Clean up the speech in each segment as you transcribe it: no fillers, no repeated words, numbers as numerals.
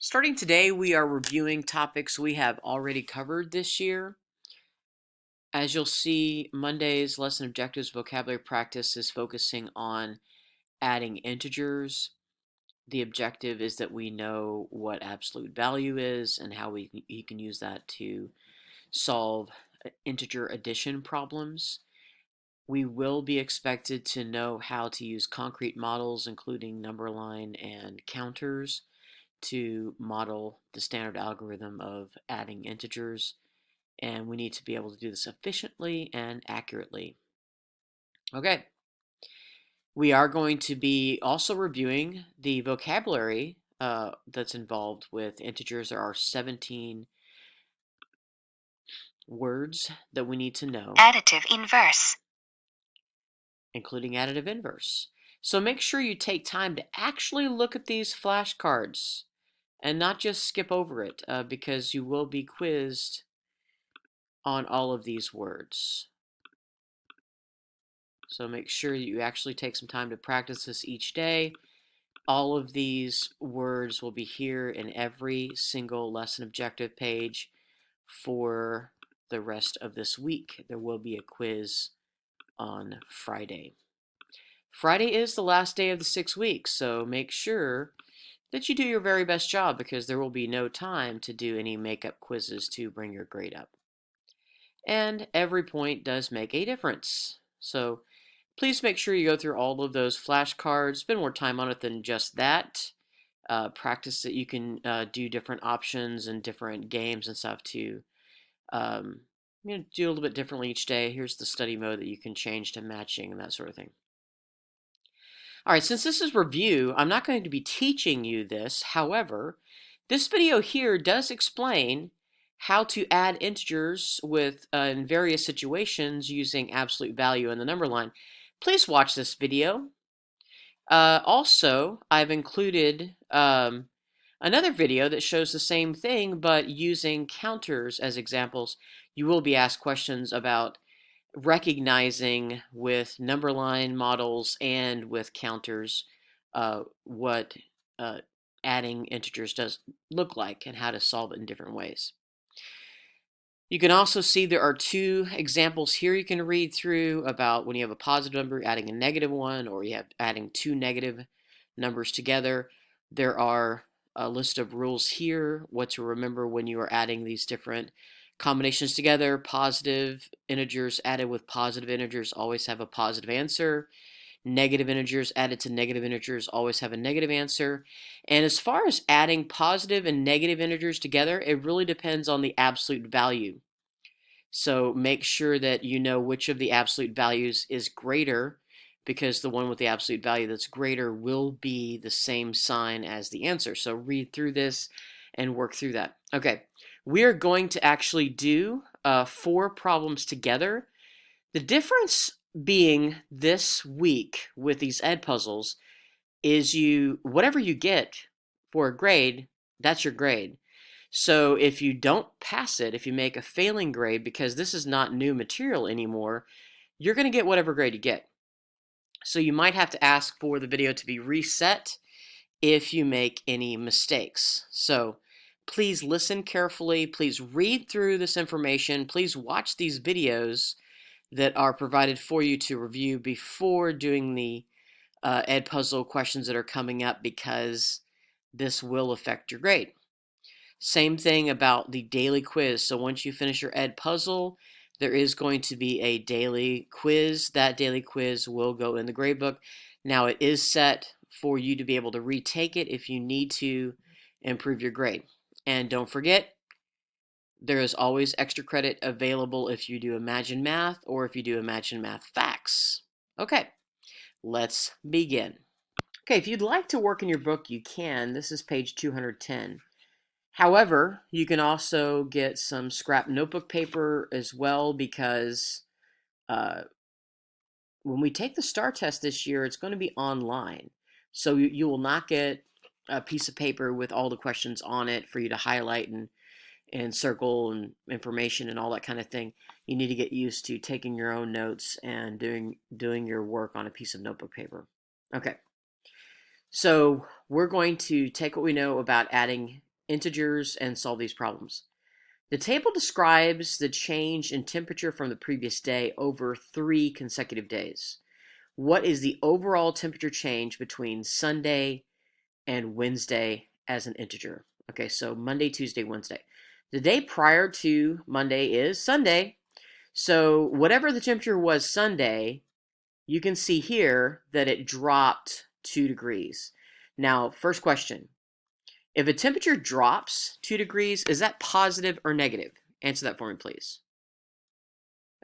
Starting today, we are reviewing topics we have already covered this year. As you'll see, Monday's lesson objectives vocabulary practice is focusing on adding integers. The objective is that we know what absolute value is and how you can use that to solve integer addition problems. We will be expected to know how to use concrete models, including number line and counters, to model the standard algorithm of adding integers, and we need to be able to do this efficiently and accurately. Okay, we are going to be also reviewing the vocabulary that's involved with integers. There are 17 words that we need to know, Additive inverse, including additive inverse. So make sure you take time to actually look at these flashcards and not just skip over it because you will be quizzed on all of these words. So make sure you actually take some time to practice this each day. All of these words will be here in every single lesson objective page for the rest of this week. There will be a quiz on Friday. Friday is the last day of the 6 weeks, so make sure that you do your very best job because there will be no time to do any makeup quizzes to bring your grade up. And every point does make a difference. So please make sure you go through all of those flashcards. Spend more time on it than just that. Practice that you can do different options and different games and stuff to do a little bit differently each day. Here's the study mode that you can change to matching and that sort of thing. All right, since this is review, I'm not going to be teaching you this. However, this video here does explain how to add integers with in various situations using absolute value in the number line. Please watch this video. Also, I've included another video that shows the same thing, but using counters as examples. You will be asked questions about recognizing with number line models and with counters what adding integers does look like and how to solve it in different ways. You can also see there are two examples here you can read through about when you have a positive number adding a negative one, or you have adding two negative numbers together. There are a list of rules here, what to remember when you are adding these different combinations together. Positive integers added with positive integers always have a positive answer. Negative integers added to negative integers always have a negative answer. And as far as adding positive and negative integers together, it really depends on the absolute value. So make sure that you know which of the absolute values is greater, because the one with the absolute value that's greater will be the same sign as the answer. So read through this and work through that. Okay, we are going to actually do 4 problems together. The difference being this week with these Edpuzzles is whatever you get for a grade, that's your grade. So if you don't pass it, if you make a failing grade, because this is not new material anymore, you're going to get whatever grade you get. So you might have to ask for the video to be reset if you make any mistakes. So please listen carefully. Please read through this information. Please watch these videos that are provided for you to review before doing the Edpuzzle questions that are coming up, because this will affect your grade. Same thing about the daily quiz. So once you finish your Edpuzzle, there is going to be a daily quiz. That daily quiz will go in the gradebook. Now it is set for you to be able to retake it if you need to improve your grade. And don't forget, there is always extra credit available if you do Imagine Math or if you do Imagine Math Facts. Okay, let's begin. Okay, if you'd like to work in your book, you can. This is page 210. However, you can also get some scrap notebook paper as well, because when we take the STAR test this year, it's going to be online. So you will not get a piece of paper with all the questions on it for you to highlight and circle and information and all that kind of thing. You need to get used to taking your own notes and doing your work on a piece of notebook paper. Okay. So we're going to take what we know about adding integers and solve these problems. The table describes the change in temperature from the previous day over 3 consecutive days. What is the overall temperature change between Sunday and Wednesday as an integer? Okay, so Monday, Tuesday, Wednesday. The day prior to Monday is Sunday. So whatever the temperature was Sunday, you can see here that it dropped 2 degrees. Now, first question. If a temperature drops 2 degrees, is that positive or negative? Answer that for me, please.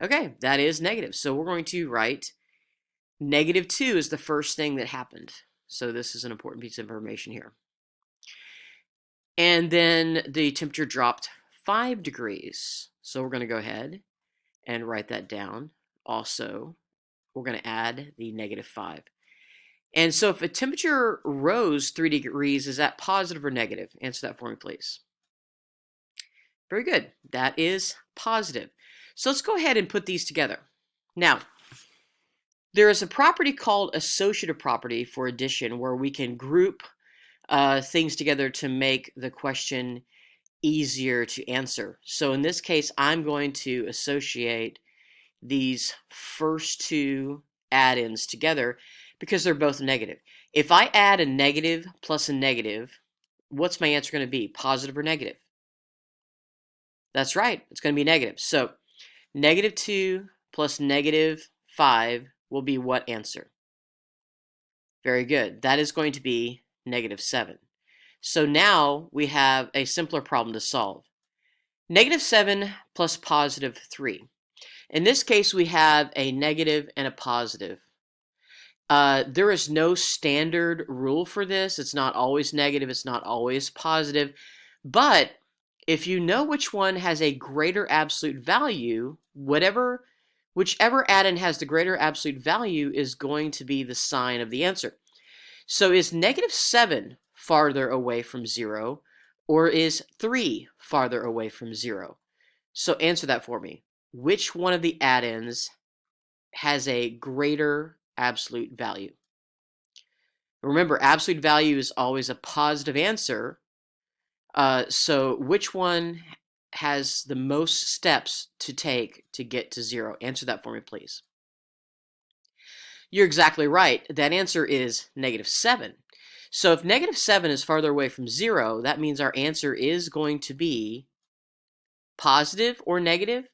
Okay, that is negative. So we're going to write -2 is the first thing that happened. So this is an important piece of information here. And then the temperature dropped 5 degrees. So we're going to go ahead and write that down. Also, we're going to add the -5. And so if a temperature rose 3 degrees, is that positive or negative? Answer that for me, please. Very good. That is positive. So let's go ahead and put these together. Now, there is a property called associative property for addition where we can group things together to make the question easier to answer. So in this case, I'm going to associate these first two add-ins together because they're both negative. If I add a negative plus a negative, what's my answer going to be? Positive or negative? That's right. It's going to be negative. So -2 plus -5 will be what answer? Very good. That is going to be -7. So now we have a simpler problem to solve. -7 plus +3. In this case, we have a negative and a positive. There is no standard rule for this. It's not always negative. It's not always positive. But if you know which one has a greater absolute value, whichever add-in has the greater absolute value is going to be the sign of the answer. So is -7 farther away from 0, or is 3 farther away from 0? So answer that for me. Which one of the add-ins has a greater absolute value? Remember, absolute value is always a positive answer. So which one has the most steps to take to get to 0? Answer that for me, please. You're exactly right. That answer is -7. So if -7 is farther away from 0, that means our answer is going to be positive or negative?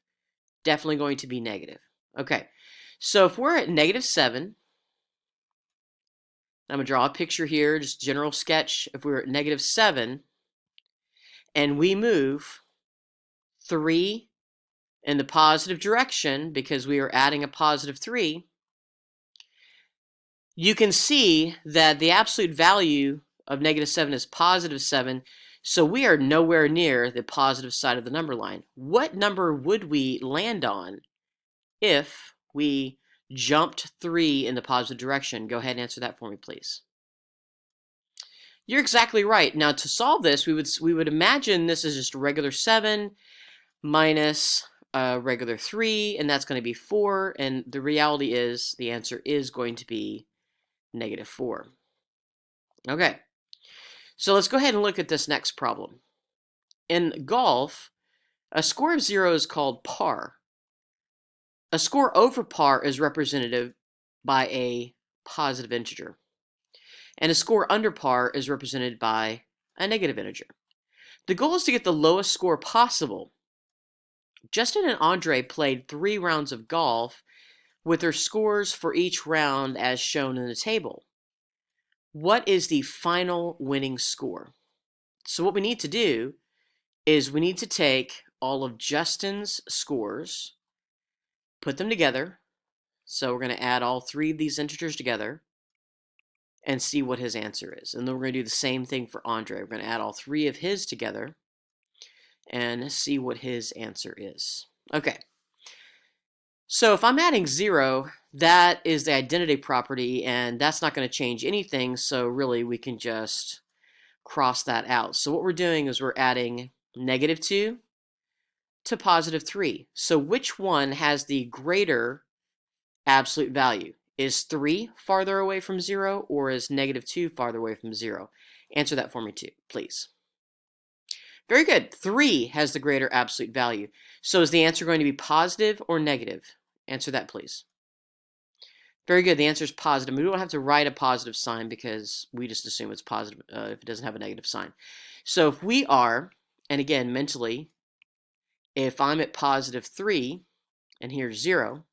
Definitely going to be negative. Okay, so if we're at -7, I'm going to draw a picture here, just general sketch. If we're at -7 and we move 3 in the positive direction because we are adding a +3, you can see that the absolute value of -7 is +7, so we are nowhere near the positive side of the number line. What number would we land on if we jumped 3 in the positive direction? Go ahead and answer that for me, please. You're exactly right. Now, to solve this, we would imagine this is just a regular 7 minus a regular 3, and that's going to be 4, and the reality is the answer is going to be -4. Okay, so let's go ahead and look at this next problem. In golf, a score of 0 is called par. A score over par is represented by a positive integer, and a score under par is represented by a negative integer. The goal is to get the lowest score possible. Justin and Andre played 3 rounds of golf with their scores for each round as shown in the table. What is the final winning score? So what we need to do is we need to take all of Justin's scores, put them together. So we're going to add all 3 of these integers together and see what his answer is. And then we're going to do the same thing for Andre. We're going to add all 3 of his together and see what his answer is. Okay. So if I'm adding 0, that is the identity property, and that's not going to change anything, so really we can just cross that out. So what we're doing is we're adding -2 to +3. So which one has the greater absolute value? Is 3 farther away from 0, or is -2 farther away from 0? Answer that for me too, please. Very good. 3 has the greater absolute value. So is the answer going to be positive or negative? Answer that, please. Very good. The answer is positive. We don't have to write a positive sign because we just assume it's positive if it doesn't have a negative sign. So if we are, and again, mentally, if I'm at positive 3, and here's 0,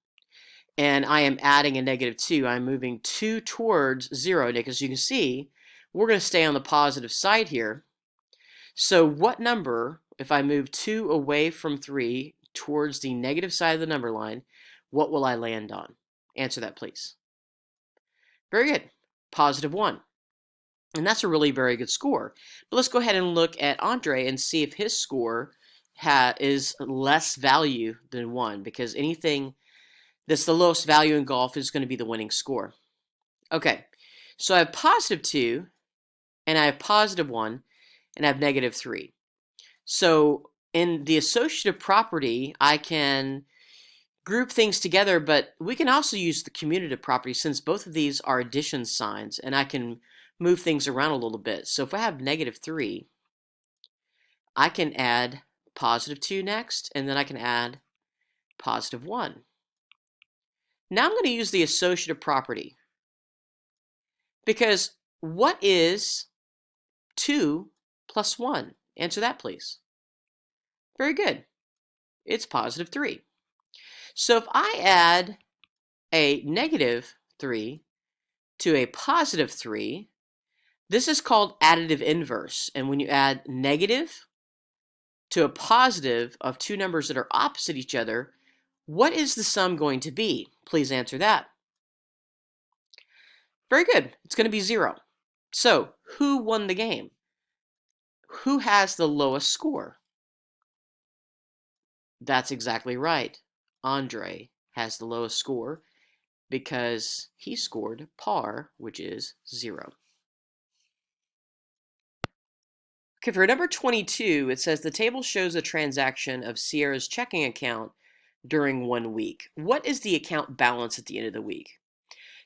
and I am adding a negative 2, I'm moving 2 towards 0, because you can see, we're going to stay on the positive side here. So what number, if I move 2 away from 3 towards the negative side of the number line, what will I land on? Answer that, please. Very good. Positive 1. And that's a really very good score. But let's go ahead and look at Andre and see if his score is less value than 1, because anything that's the lowest value in golf is going to be the winning score. Okay, so I have positive 2, and I have positive 1, and I have negative 3. So in the associative property, I can group things together, but we can also use the commutative property since both of these are addition signs, and I can move things around a little bit. So if I have negative 3, I can add positive 2 next, and then I can add positive 1. Now I'm going to use the associative property, because what is 2 plus 1? Answer that, please. Very good. It's positive 3. So if I add a negative 3 to a positive 3, this is called additive inverse. And when you add negative to a positive of two numbers that are opposite each other, what is the sum going to be? Please answer that. Very good. It's going to be 0. So who won the game? Who has the lowest score? That's exactly right. Andre has the lowest score because he scored par, which is 0. Okay, for number 22, it says the table shows a transaction of Sierra's checking account during 1 week. What is the account balance at the end of the week?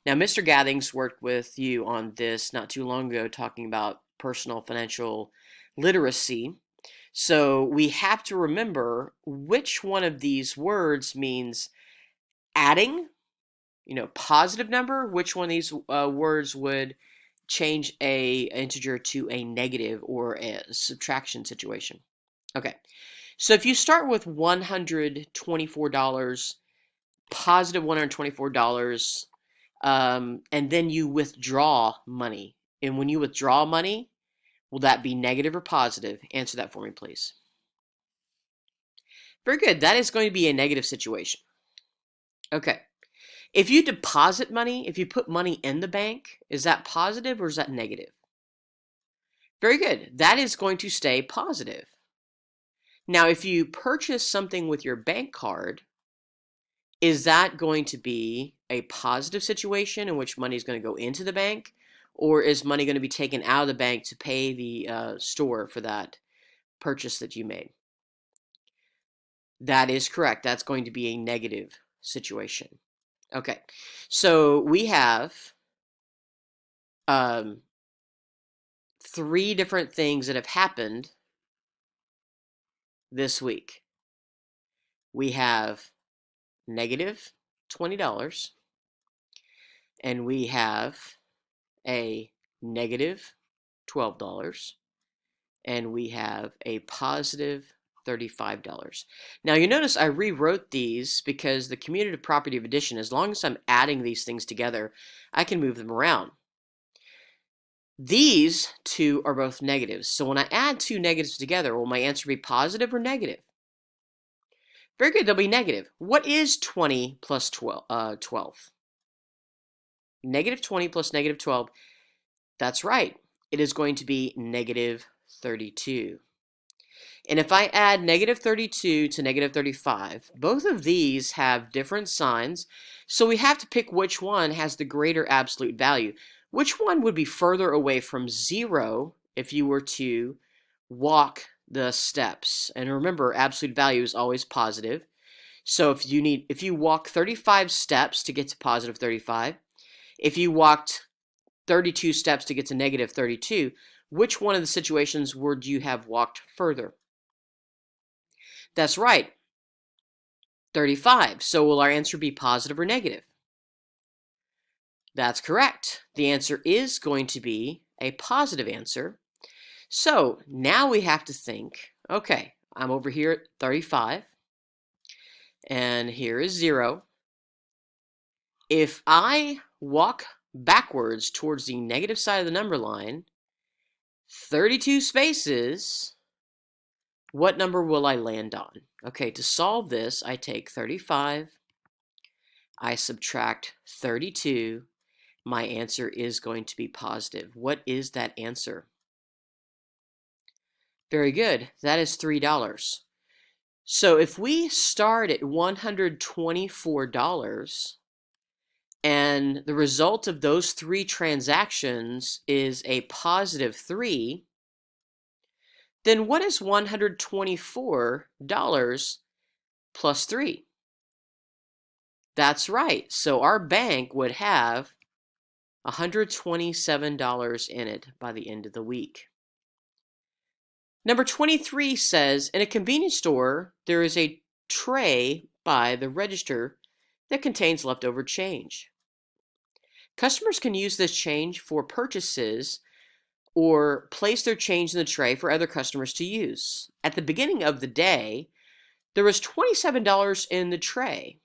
Now, Mr. Gathings worked with you on this not too long ago, talking about personal financial literacy. So we have to remember which one of these words means adding, positive number, which one of these words would change a integer to a negative or a subtraction situation. Okay, so if you start with $124, positive $124, and then you withdraw money, and when you withdraw money, will that be negative or positive? Answer that for me, please. Very good. That is going to be a negative situation. Okay. If you deposit money, if you put money in the bank, is that positive or is that negative? Very good. That is going to stay positive. Now, if you purchase something with your bank card, is that going to be a positive situation in which money is going to go into the bank, or is money going to be taken out of the bank to pay the store for that purchase that you made? That is correct. That's going to be a negative situation. Okay, so we have 3 different things that have happened this week. We have negative $20, and we have a negative $12, and we have a positive $35. Now you notice I rewrote these because the commutative property of addition, as long as I'm adding these things together, I can move them around. These two are both negatives, so when I add 2 negatives together, will my answer be positive or negative? Very good, they'll be negative. What is 20 plus 12? Negative 20 plus negative 12. That's right. It is going to be negative 32. And if I add negative 32 to negative 35, both of these have different signs, so we have to pick which one has the greater absolute value. Which one would be further away from 0 if you were to walk the steps? And remember, absolute value is always positive. So if you walk 35 steps to get to positive 35, if you walked 32 steps to get to negative 32, which one of the situations would you have walked further? That's right, 35. So will our answer be positive or negative? That's correct. The answer is going to be a positive answer. So now we have to think, okay, I'm over here at 35, and here is 0. If I walk backwards towards the negative side of the number line, 32 spaces, what number will I land on? Okay, to solve this, I take 35, I subtract 32, my answer is going to be positive. What is that answer? Very good. That is $3. So if we start at $124 and the result of those 3 transactions is a positive 3, then what is $124 plus 3? That's right. So our bank would have $127 in it by the end of the week. Number 23 says, in a convenience store, there is a tray by the register that contains leftover change. Customers can use this change for purchases or place their change in the tray for other customers to use. At the beginning of the day, there was $27 in the tray.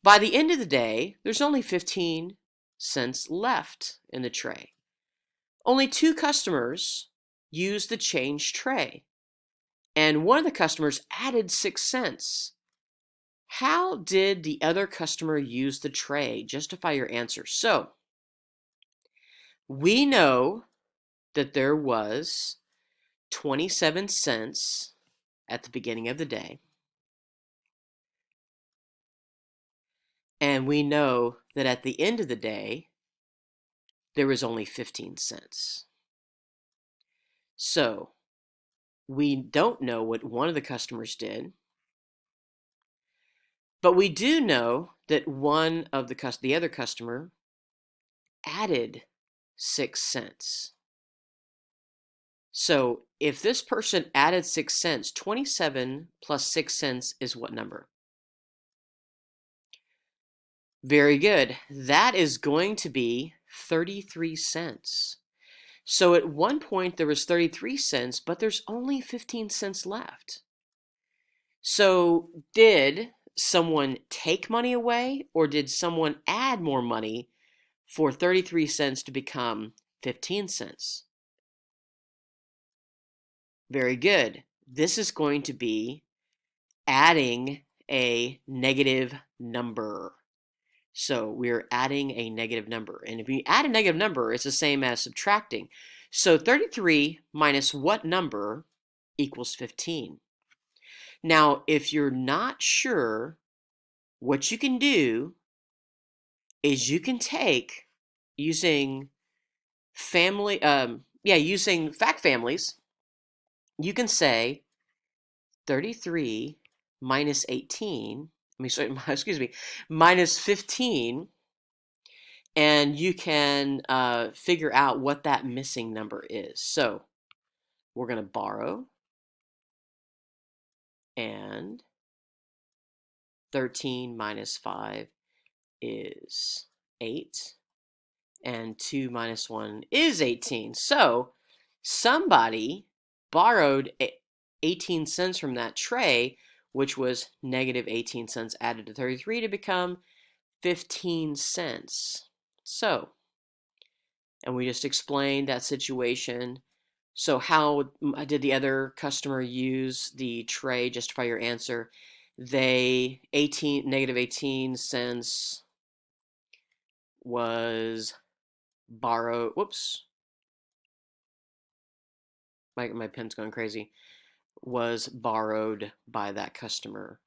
By the end of the day, there's only 15 cents left in the tray. Only 2 customers used the change tray, and one of the customers added 6 cents. How did the other customer use the tray? Justify your answer. So, we know that there was 27 cents at the beginning of the day, and we know that at the end of the day, there was only 15 cents. So, we don't know what one of the customers did, but we do know that one of the other customer added 6 cents. So if this person added 6 cents, 27 plus 6 cents is what number? Very good. That is going to be 33 cents. So at one point there was 33 cents, but there's only 15 cents left. So did someone take money away, or did someone add more money for 33 cents to become 15 cents? Very good. This is going to be adding a negative number. So we're adding a negative number. And if you add a negative number, it's the same as subtracting. So 33 minus what number equals 15? Now, if you're not sure, what you can do is you can take, using using fact families, you can say 33 minus 18, minus 15, and you can figure out what that missing number is. So we're going to borrow, and 13 minus 5 is 8, and 2 minus 1 is 18. So somebody borrowed 18 cents from that tray, which was negative 18 cents added to 33 to become 15 cents. So, and we just explained that situation. So how did the other customer use the tray? Justify your answer. They negative 18 cents was borrowed. Whoops. My pen's going crazy. Was borrowed by that customer.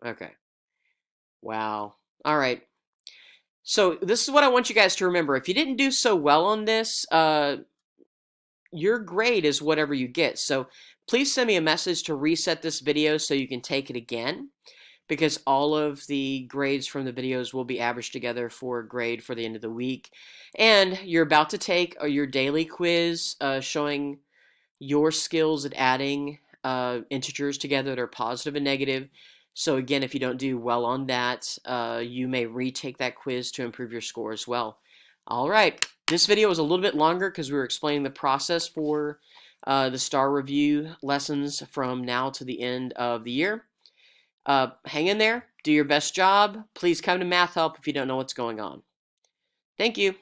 Okay. Wow. All right. So this is what I want you guys to remember. If you didn't do so well on this, your grade is whatever you get. So please send me a message to reset this video so you can take it again, because all of the grades from the videos will be averaged together for a grade for the end of the week. And you're about to take your daily quiz showing your skills at adding integers together that are positive and negative. So again, if you don't do well on that, you may retake that quiz to improve your score as well. All right, this video was a little bit longer because we were explaining the process for the STAR review lessons from now to the end of the year. Hang in there, do your best job. Please come to Math Help if you don't know what's going on. Thank you.